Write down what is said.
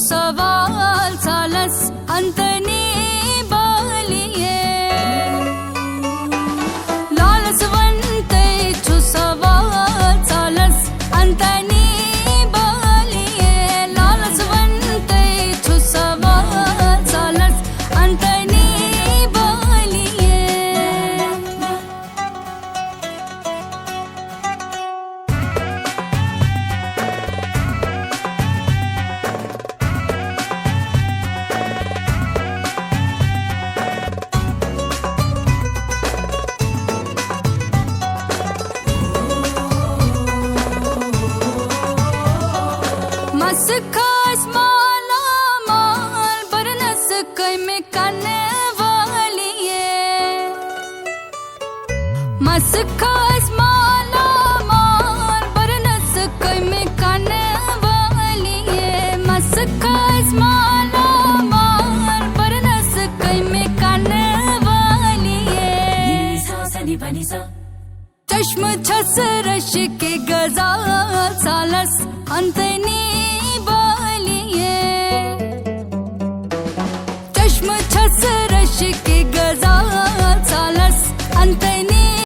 सवाल सालस अंतनी बालिये लालसवंते छु सवाल सालस अंतनी बालिये लालसवंते छु सवाल सालस अंतनी बालिये मस्कास माला माल बरनस कई में करने वाली है मस्कास माला माल बरनस कई में करने वाली है मस्कास माला माल बरनस कई में करने वाली है चश्म छस रश के गजाल सालस अंतनी बालिये चश्म छस रश